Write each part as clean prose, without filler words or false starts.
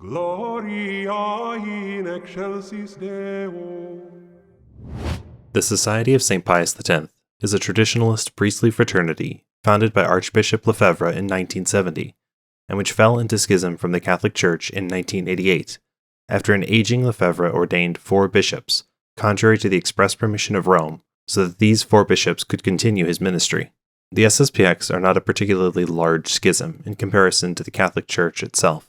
Gloria in excelsis Deo. The Society of St. Pius X is a traditionalist priestly fraternity founded by Archbishop Lefebvre in 1970, and which fell into schism from the Catholic Church in 1988, after an aging Lefebvre ordained 4 bishops, contrary to the express permission of Rome, so that these 4 bishops could continue his ministry. The SSPX are not a particularly large schism in comparison to the Catholic Church itself,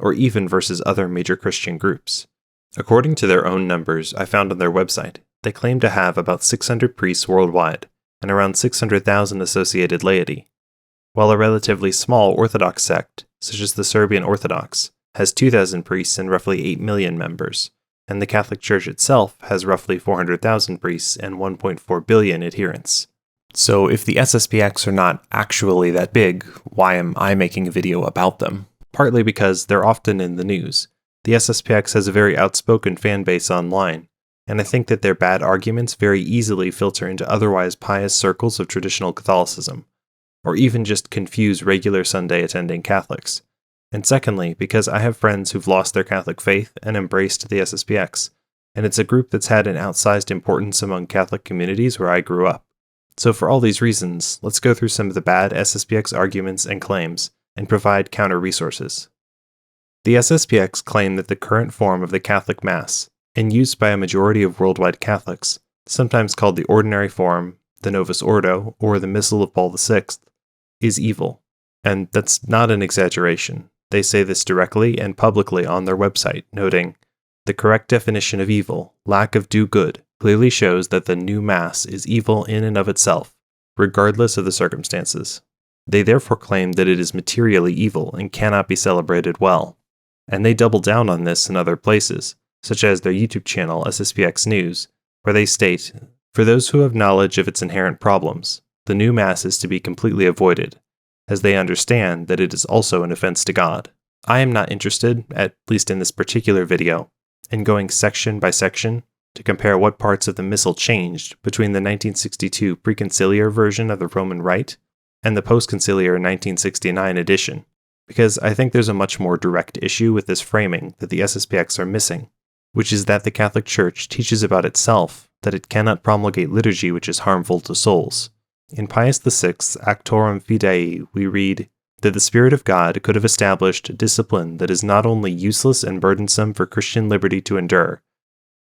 or even versus other major Christian groups. According to their own numbers I found on their website, they claim to have about 600 priests worldwide and around 600,000 associated laity, while a relatively small Orthodox sect, such as the Serbian Orthodox, has 2,000 priests and roughly 8 million members, and the Catholic Church itself has roughly 400,000 priests and 1.4 billion adherents. So if the SSPX are not actually that big, why am I making a video about them? Partly because they're often in the news. The SSPX has a very outspoken fan base online, and I think that their bad arguments very easily filter into otherwise pious circles of traditional Catholicism, or even just confuse regular Sunday attending Catholics. And secondly, because I have friends who've lost their Catholic faith and embraced the SSPX, and it's a group that's had an outsized importance among Catholic communities where I grew up. So for all these reasons, let's go through some of the bad SSPX arguments and claims, and provide counter-resources. The SSPX claim that the current form of the Catholic Mass, in use by a majority of worldwide Catholics, sometimes called the ordinary form, the Novus Ordo, or the Missal of Paul VI, is evil. And that's not an exaggeration. They say this directly and publicly on their website, noting, "The correct definition of evil, lack of due good, clearly shows that the new Mass is evil in and of itself, regardless of the circumstances." They therefore claim that it is materially evil and cannot be celebrated well. And they double down on this in other places, such as their YouTube channel SSPX News, where they state, "For those who have knowledge of its inherent problems, the new Mass is to be completely avoided, as they understand that it is also an offense to God." I am not interested, at least in this particular video, in going section by section to compare what parts of the Missal changed between the 1962 preconciliar version of the Roman Rite and the postconciliar 1969 edition, because I think there's a much more direct issue with this framing that the SSPX are missing, which is that the Catholic Church teaches about itself that it cannot promulgate liturgy which is harmful to souls. In Pius VI's Auctorem fidei, we read that the Spirit of God could have established discipline that is not only useless and burdensome for Christian liberty to endure,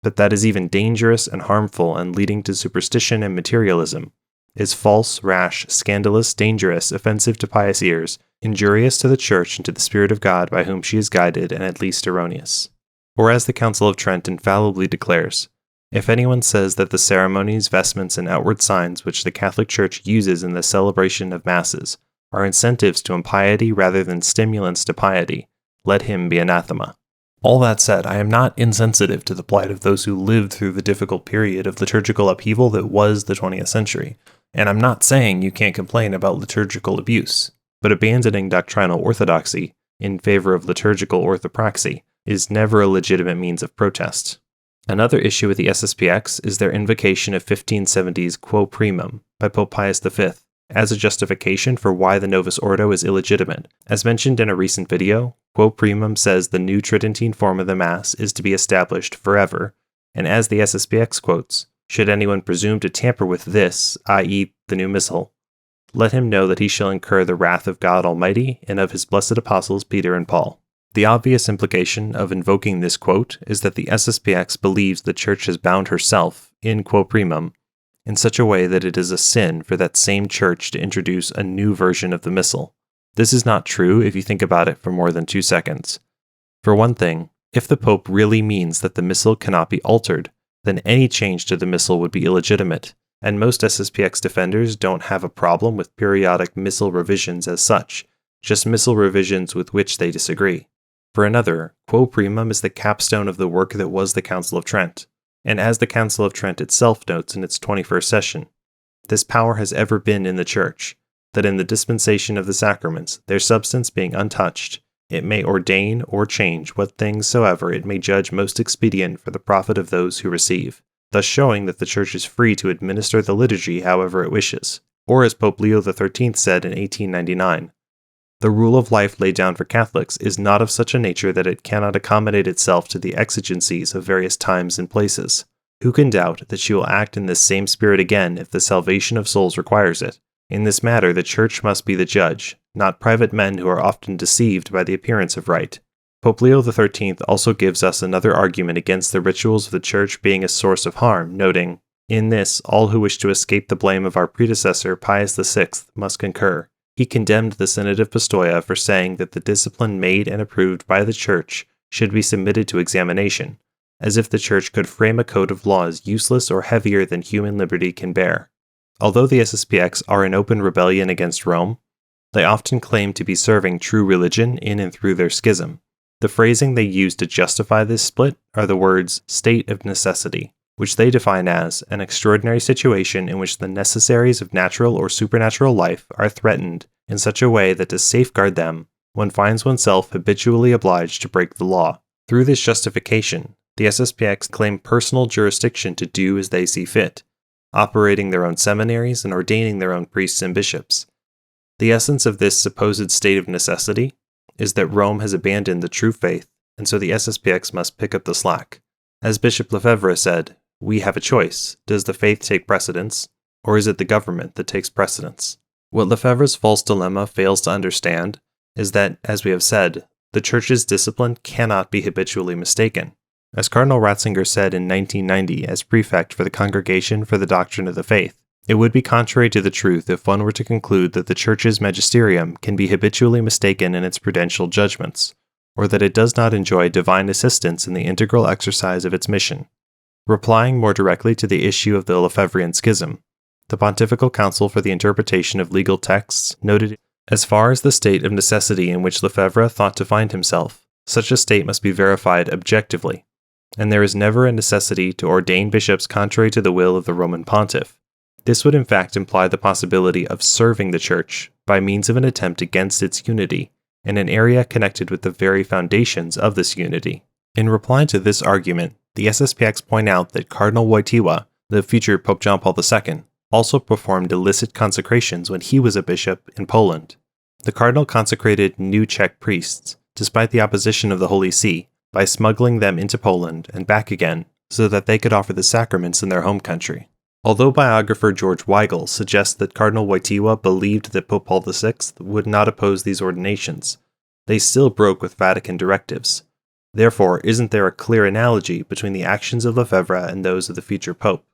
but that is even dangerous and harmful and leading to superstition and materialism, is false, rash, scandalous, dangerous, offensive to pious ears, injurious to the Church and to the Spirit of God by whom she is guided, and at least erroneous. Or as the Council of Trent infallibly declares, if anyone says that the ceremonies, vestments, and outward signs which the Catholic Church uses in the celebration of Masses are incentives to impiety rather than stimulants to piety, let him be anathema. All that said, I am not insensitive to the plight of those who lived through the difficult period of liturgical upheaval that was the 20th century, and I'm not saying you can't complain about liturgical abuse, but abandoning doctrinal orthodoxy in favor of liturgical orthopraxy is never a legitimate means of protest. Another issue with the SSPX is their invocation of 1570's Quo Primum by Pope Pius V as a justification for why the Novus Ordo is illegitimate. As mentioned in a recent video, Quo Primum says the new Tridentine form of the Mass is to be established forever, and as the SSPX quotes, "Should anyone presume to tamper with this, i.e. the new Missal, let him know that he shall incur the wrath of God Almighty and of his blessed apostles Peter and Paul." The obvious implication of invoking this quote is that the SSPX believes the Church has bound herself, in Quo Primum, in such a way that it is a sin for that same Church to introduce a new version of the Missal. This is not true if you think about it for more than 2 seconds. For one thing, if the Pope really means that the Missal cannot be altered, then any change to the Missal would be illegitimate, and most SSPX defenders don't have a problem with periodic Missal revisions as such, just Missal revisions with which they disagree. For another, Quo Primum is the capstone of the work that was the Council of Trent, and as the Council of Trent itself notes in its 21st session, this power has ever been in the Church, that in the dispensation of the sacraments, their substance being untouched, it may ordain or change what things soever it may judge most expedient for the profit of those who receive, thus showing that the Church is free to administer the liturgy however it wishes. Or as Pope Leo XIII said in 1899, The rule of life laid down for Catholics is not of such a nature that it cannot accommodate itself to the exigencies of various times and places. Who can doubt that she will act in this same spirit again if the salvation of souls requires it? In this matter, the Church must be the judge, not private men who are often deceived by the appearance of right. Pope Leo XIII also gives us another argument against the rituals of the Church being a source of harm, noting, "In this, all who wish to escape the blame of our predecessor Pius VI must concur." He condemned the Synod of Pistoia for saying that the discipline made and approved by the Church should be submitted to examination, as if the Church could frame a code of laws useless or heavier than human liberty can bear. Although the SSPX are in open rebellion against Rome, they often claim to be serving true religion in and through their schism. The phrasing they use to justify this split are the words "state of necessity," which they define as an extraordinary situation in which the necessaries of natural or supernatural life are threatened in such a way that to safeguard them, one finds oneself habitually obliged to break the law. Through this justification, the SSPX claim personal jurisdiction to do as they see fit, operating their own seminaries and ordaining their own priests and bishops. The essence of this supposed state of necessity is that Rome has abandoned the true faith, and so the SSPX must pick up the slack. As Bishop Lefebvre said, "We have a choice. Does the faith take precedence, or is it the government that takes precedence?" What Lefebvre's false dilemma fails to understand is that, as we have said, the Church's discipline cannot be habitually mistaken. As Cardinal Ratzinger said in 1990 as prefect for the Congregation for the Doctrine of the Faith, it would be contrary to the truth if one were to conclude that the Church's magisterium can be habitually mistaken in its prudential judgments, or that it does not enjoy divine assistance in the integral exercise of its mission. Replying more directly to the issue of the Lefebvrian schism, the Pontifical Council for the Interpretation of Legal Texts noted, as far as the state of necessity in which Lefebvre thought to find himself, such a state must be verified objectively, and there is never a necessity to ordain bishops contrary to the will of the Roman Pontiff. This would in fact imply the possibility of serving the Church by means of an attempt against its unity in an area connected with the very foundations of this unity. In reply to this argument, the SSPX point out that Cardinal Wojtyła, the future Pope John Paul II, also performed illicit consecrations when he was a bishop in Poland. The cardinal consecrated new Czech priests, despite the opposition of the Holy See, by smuggling them into Poland and back again so that they could offer the sacraments in their home country. Although biographer George Weigel suggests that Cardinal Wojtyła believed that Pope Paul VI would not oppose these ordinations, they still broke with Vatican directives. Therefore, isn't there a clear analogy between the actions of Lefebvre and those of the future Pope?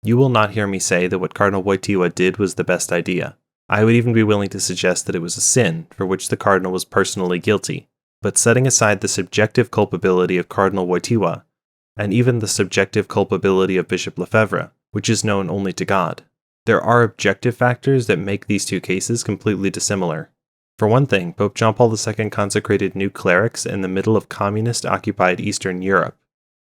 You will not hear me say that what Cardinal Wojtyła did was the best idea. I would even be willing to suggest that it was a sin for which the Cardinal was personally guilty. But setting aside the subjective culpability of Cardinal Wojtyła, and even the subjective culpability of Bishop Lefebvre, which is known only to God, there are objective factors that make these two cases completely dissimilar. For one thing, Pope John Paul II consecrated new clerics in the middle of communist-occupied Eastern Europe.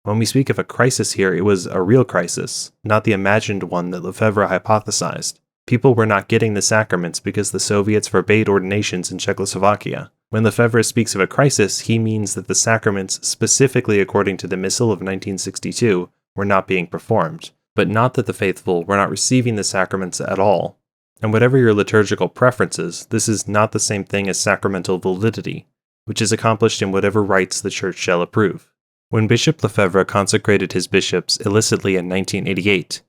When we speak of a crisis here, it was a real crisis, not the imagined one that Lefebvre hypothesized. People were not getting the sacraments because the Soviets forbade ordinations in Czechoslovakia. When Lefebvre speaks of a crisis, he means that the sacraments, specifically according to the Missal of 1962, were not being performed, but not that the faithful were not receiving the sacraments at all. And whatever your liturgical preferences, this is not the same thing as sacramental validity, which is accomplished in whatever rites the Church shall approve. When Bishop Lefebvre consecrated his bishops illicitly in 1988,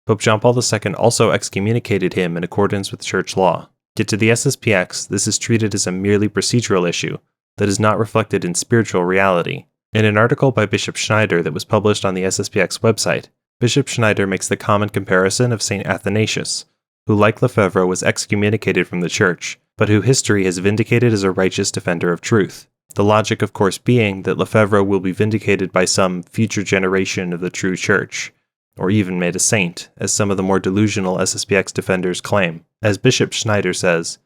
Pope John Paul II also excommunicated him in accordance with church law. Yet to the SSPX, this is treated as a merely procedural issue that is not reflected in spiritual reality. In an article by Bishop Schneider that was published on the SSPX website, Bishop Schneider makes the common comparison of St. Athanasius, who like Lefebvre was excommunicated from the Church, but who history has vindicated as a righteous defender of truth. The logic, of course, being that Lefebvre will be vindicated by some future generation of the true Church, or even made a saint, as some of the more delusional SSPX defenders claim. As Bishop Schneider says,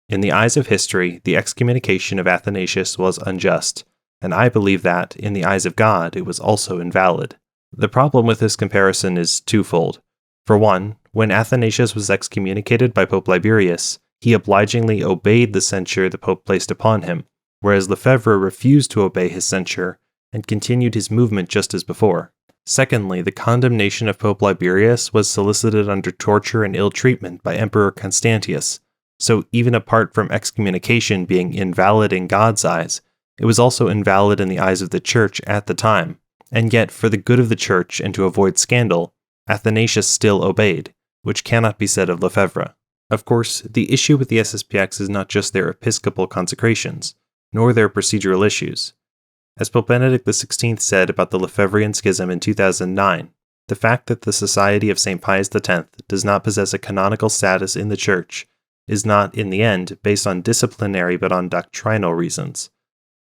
"In the eyes of history, the excommunication of Athanasius was unjust, and I believe that, in the eyes of God, it was also invalid." The problem with this comparison is twofold. For one, when Athanasius was excommunicated by Pope Liberius, he obligingly obeyed the censure the Pope placed upon him, whereas Lefebvre refused to obey his censure and continued his movement just as before. Secondly, the condemnation of Pope Liberius was solicited under torture and ill treatment by Emperor Constantius, So even apart from excommunication being invalid in God's eyes, it was also invalid in the eyes of the Church at the time. And yet, for the good of the Church and to avoid scandal, Athanasius still obeyed, which cannot be said of Lefebvre. Of course, the issue with the SSPX is not just their episcopal consecrations, nor their procedural issues. As Pope Benedict XVI said about the Lefebvrian schism in 2009, the fact that the Society of St. Pius X does not possess a canonical status in the Church is not, in the end, based on disciplinary but on doctrinal reasons.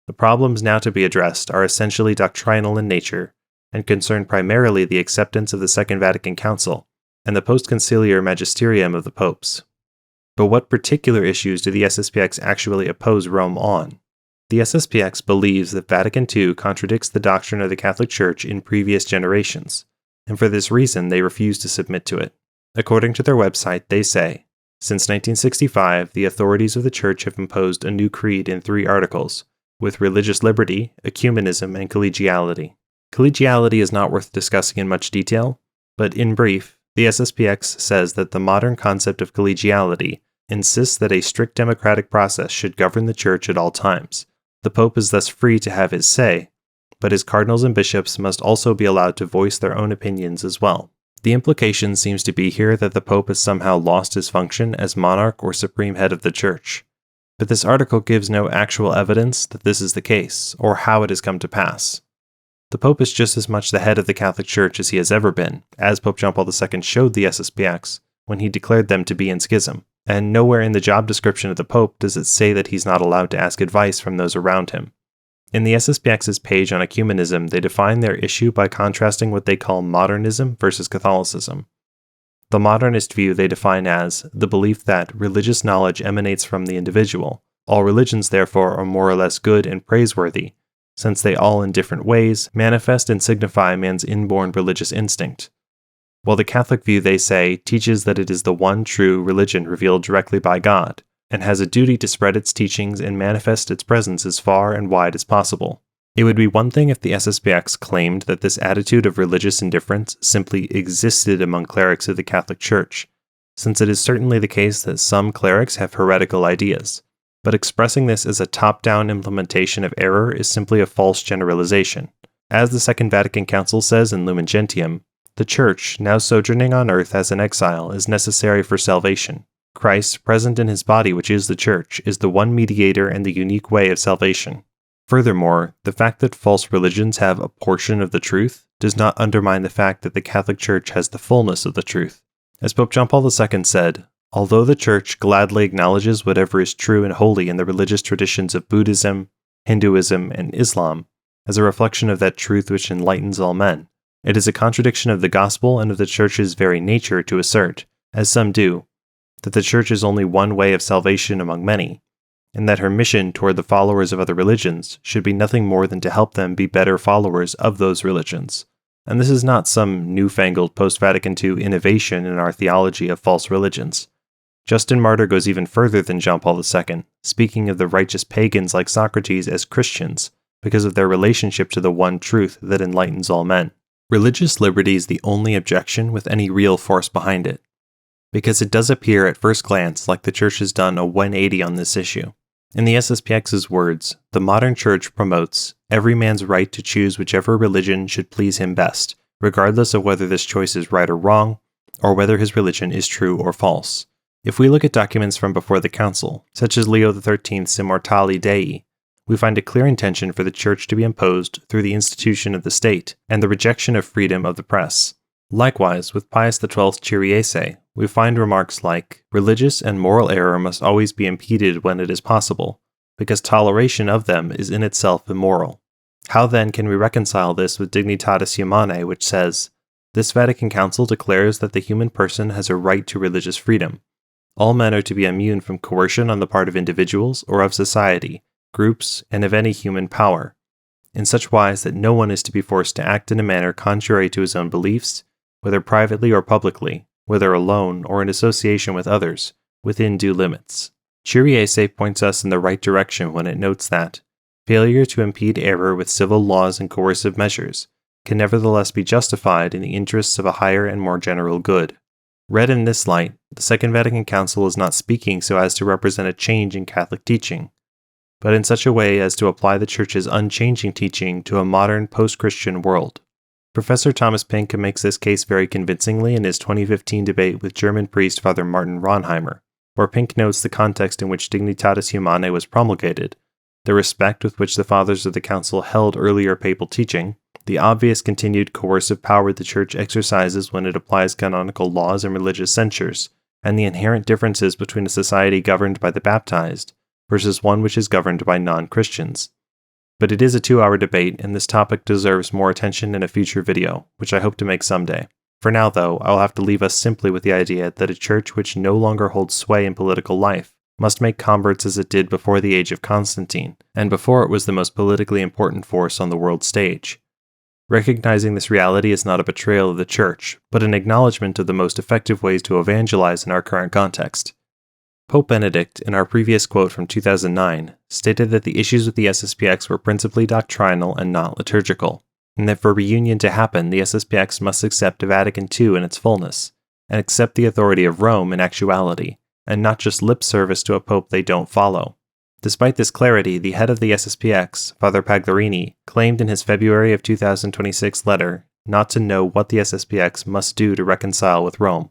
The problems now to be addressed are essentially doctrinal in nature, and concern primarily the acceptance of the Second Vatican Council and the post-conciliar magisterium of the popes. But what particular issues do the SSPX actually oppose Rome on? The SSPX believes that Vatican II contradicts the doctrine of the Catholic Church in previous generations, and for this reason they refuse to submit to it. According to their website, they say, since 1965, the authorities of the Church have imposed a new creed in 3 articles, with religious liberty, ecumenism, and collegiality. Collegiality is not worth discussing in much detail, but in brief, the SSPX says that the modern concept of collegiality insists that a strict democratic process should govern the Church at all times. The Pope is thus free to have his say, but his cardinals and bishops must also be allowed to voice their own opinions as well. The implication seems to be here that the Pope has somehow lost his function as monarch or supreme head of the Church. But this article gives no actual evidence that this is the case, or how it has come to pass. The Pope is just as much the head of the Catholic Church as he has ever been, as Pope John Paul II showed the SSPX when he declared them to be in schism, and nowhere in the job description of the Pope does it say that he's not allowed to ask advice from those around him. In the SSPX's page on Ecumenism, they define their issue by contrasting what they call modernism versus Catholicism. The modernist view they define as the belief that religious knowledge emanates from the individual. All religions, therefore, are more or less good and praiseworthy, since they all in different ways manifest and signify man's inborn religious instinct. While the Catholic view, they say, teaches that it is the one true religion revealed directly by God, and has a duty to spread its teachings and manifest its presence as far and wide as possible. It would be one thing if the SSPX claimed that this attitude of religious indifference simply existed among clerics of the Catholic Church, since it is certainly the case that some clerics have heretical ideas. But expressing this as a top-down implementation of error is simply a false generalization. As the Second Vatican Council says in Lumen Gentium, the Church, now sojourning on earth as an exile, is necessary for salvation. Christ, present in his body which is the Church, is the one mediator and the unique way of salvation. Furthermore, the fact that false religions have a portion of the truth does not undermine the fact that the Catholic Church has the fullness of the truth. As Pope John Paul II said, although the Church gladly acknowledges whatever is true and holy in the religious traditions of Buddhism, Hinduism, and Islam, as a reflection of that truth which enlightens all men, it is a contradiction of the gospel and of the Church's very nature to assert, as some do, that the Church is only one way of salvation among many, and that her mission toward the followers of other religions should be nothing more than to help them be better followers of those religions. And this is not some newfangled post-Vatican II innovation in our theology of false religions. Justin Martyr goes even further than John Paul II, speaking of the righteous pagans like Socrates as Christians, because of their relationship to the one truth that enlightens all men. Religious liberty is the only objection with any real force behind it, because it does appear at first glance like the Church has done a 180 on this issue. In the SSPX's words, the modern Church promotes every man's right to choose whichever religion should please him best, regardless of whether this choice is right or wrong, or whether his religion is true or false. If we look at documents from before the Council, such as Leo XIII's Immortali Dei, we find a clear intention for the Church to be imposed through the institution of the state and the rejection of freedom of the press. Likewise, with Pius XII's Kyriese, we find remarks like, religious and moral error must always be impeded when it is possible, because toleration of them is in itself immoral. How then can we reconcile this with Dignitatis Humanae, which says, this Vatican Council declares that the human person has a right to religious freedom. All men are to be immune from coercion on the part of individuals or of society, groups, and of any human power, in such wise that no one is to be forced to act in a manner contrary to his own beliefs, whether privately or publicly, whether alone or in association with others, within due limits. Kyriese points us in the right direction when it notes that failure to impede error with civil laws and coercive measures can nevertheless be justified in the interests of a higher and more general good. Read in this light, the Second Vatican Council is not speaking so as to represent a change in Catholic teaching, but in such a way as to apply the Church's unchanging teaching to a modern post-Christian world. Professor Thomas Pink makes this case very convincingly in his 2015 debate with German priest Father Martin Ronheimer, where Pink notes the context in which Dignitatis Humanae was promulgated, the respect with which the Fathers of the Council held earlier papal teaching, the obvious continued coercive power the Church exercises when it applies canonical laws and religious censures, and the inherent differences between a society governed by the baptized versus one which is governed by non-Christians. But it is a 2-hour debate, and this topic deserves more attention in a future video, which I hope to make someday. For now, though, I'll have to leave us simply with the idea that a church which no longer holds sway in political life must make converts as it did before the age of Constantine, and before it was the most politically important force on the world stage. Recognizing this reality is not a betrayal of the Church, but an acknowledgement of the most effective ways to evangelize in our current context. Pope Benedict, in our previous quote from 2009, stated that the issues with the SSPX were principally doctrinal and not liturgical, and that for reunion to happen, the SSPX must accept Vatican II in its fullness, and accept the authority of Rome in actuality, and not just lip service to a pope they don't follow. Despite this clarity, the head of the SSPX, Father Pagliarini, claimed in his February of 2026 letter not to know what the SSPX must do to reconcile with Rome,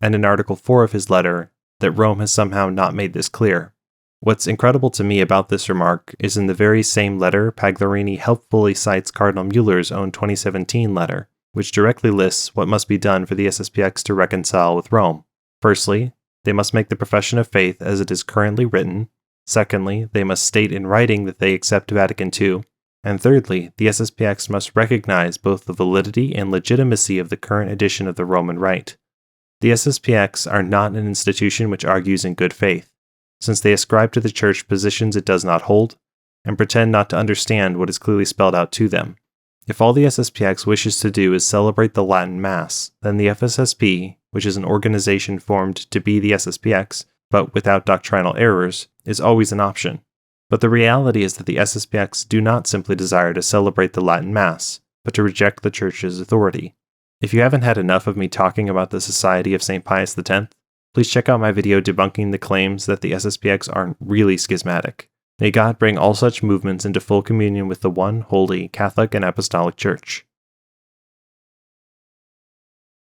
and in Article 4 of his letter, that Rome has somehow not made this clear. What's incredible to me about this remark is in the very same letter, Pagliarini helpfully cites Cardinal Mueller's own 2017 letter, which directly lists what must be done for the SSPX to reconcile with Rome. Firstly, they must make the profession of faith as it is currently written. Secondly, they must state in writing that they accept Vatican II. And thirdly, the SSPX must recognize both the validity and legitimacy of the current edition of the Roman Rite. The SSPX are not an institution which argues in good faith, since they ascribe to the Church positions it does not hold, and pretend not to understand what is clearly spelled out to them. If all the SSPX wishes to do is celebrate the Latin Mass, then the FSSP, which is an organization formed to be the SSPX, but without doctrinal errors, is always an option. But the reality is that the SSPX do not simply desire to celebrate the Latin Mass, but to reject the Church's authority. If you haven't had enough of me talking about the Society of St. Pius X, please check out my video debunking the claims that the SSPX aren't really schismatic. May God bring all such movements into full communion with the one, holy, Catholic, and Apostolic Church.